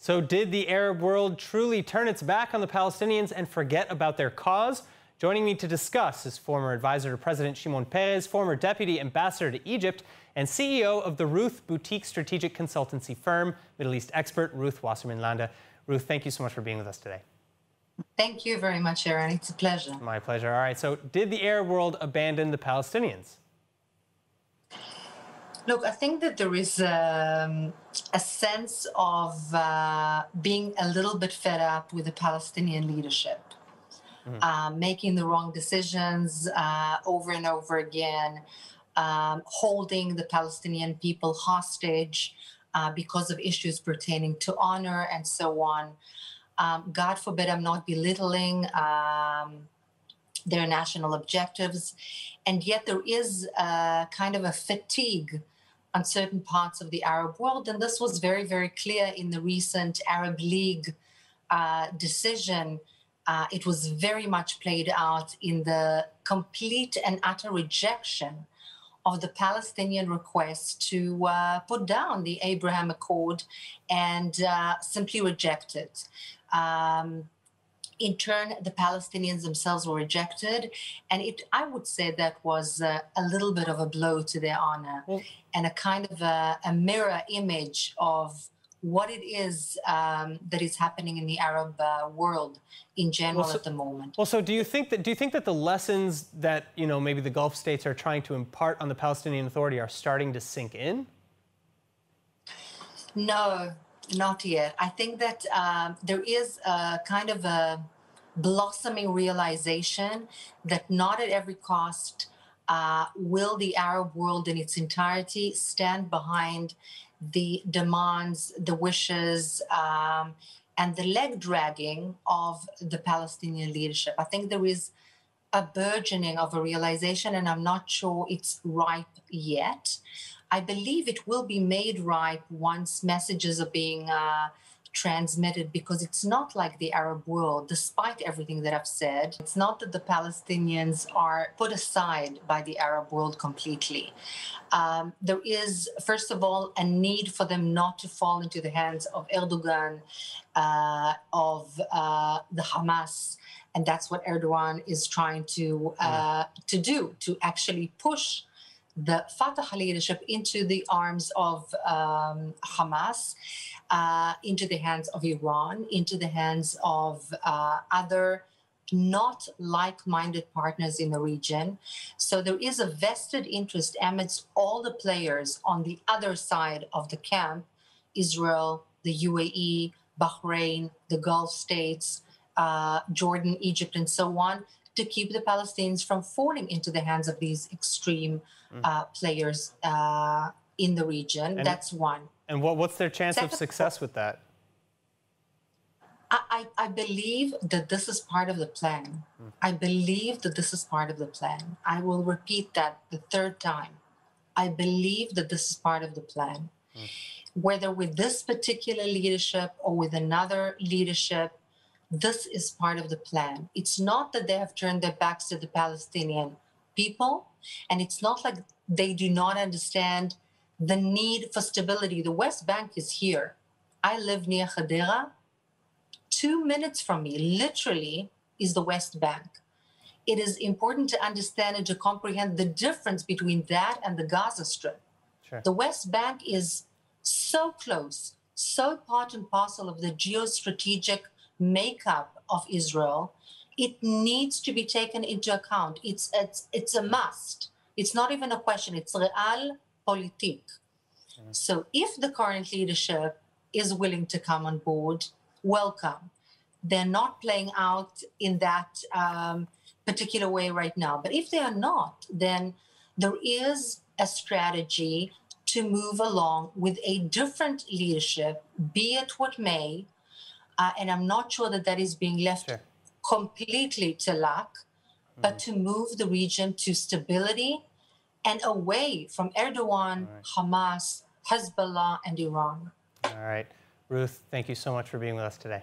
So did the Arab world truly turn its back on the Palestinians and forget about their cause? Joining me to discuss is former advisor to President Shimon Peres, former deputy ambassador to Egypt, and CEO of the Ruth boutique strategic consultancy firm, Middle East expert Ruth Wasserman Lande. Ruth, thank you so much for being with us today. Thank you very much, Aaron. It's a pleasure. My pleasure. All right, so did the Arab world abandon the Palestinians? Look, I think that there is a sense of being a little bit fed up with the Palestinian leadership, making the wrong decisions over and over again, holding the Palestinian people hostage because of issues pertaining to honor and so on. God forbid I'm not belittling their national objectives, and yet there is kind of a fatigue on certain parts of the Arab world, and this was very, very clear in the recent Arab League decision. It was very much played out in the complete and utter rejection of the Palestinian request to put down the Abraham Accord and simply reject it. In turn, the Palestinians themselves were rejected, and I would say that was a little bit of a blow to their honor, and a kind of a mirror image of what it is that is happening in the Arab world in general at the moment. Well, so do you think that the lessons that maybe the Gulf states are trying to impart on the Palestinian Authority are starting to sink in? No, not yet. I think that there is a kind of a blossoming realization that not at every cost will the Arab world in its entirety stand behind the demands, the wishes, and the leg dragging of the Palestinian leadership. I think there is a burgeoning of a realization, and I'm not sure it's ripe yet. I believe it will be made ripe once messages are being transmitted, because it's not like the Arab world, despite everything that I've said. It's not that the Palestinians are put aside by the Arab world completely. There is, first of all, a need for them not to fall into the hands of Erdogan, of the Hamas, and that's what Erdogan is trying to do, to actually push the Fatah leadership into the arms of Hamas, into the hands of Iran, into the hands of other not like-minded partners in the region. So there is a vested interest amidst all the players on the other side of the camp, Israel, the UAE, Bahrain, the Gulf states, Jordan, Egypt, and so on, to keep the Palestinians from falling into the hands of these extreme players in the region. That's one. And what's their chance of success with that? I believe that this is part of the plan. I believe that this is part of the plan. I will repeat that the third time. I believe that this is part of the plan. Whether with this particular leadership or with another leadership, this is part of the plan. It's not that they have turned their backs to the Palestinian people, and it's not like they do not understand the need for stability. The West Bank is here. I live near Hadera. 2 minutes from me, literally, is the West Bank. It is important to understand and to comprehend the difference between that and the Gaza Strip. Sure. The West Bank is so close, so part and parcel of the geostrategic makeup of Israel. It needs to be taken into account. It's a must. It's not even a question. It's realpolitik. So if the current leadership is willing to come on board, welcome. They're not playing out in that particular way right now. But if they are not, then there is a strategy to move along with a different leadership, be it what may. And I'm not sure that that is being left completely to luck, but to move the region to stability and away from Erdogan, Hamas, Hezbollah, and Iran. All right. Ruth, thank you so much for being with us today.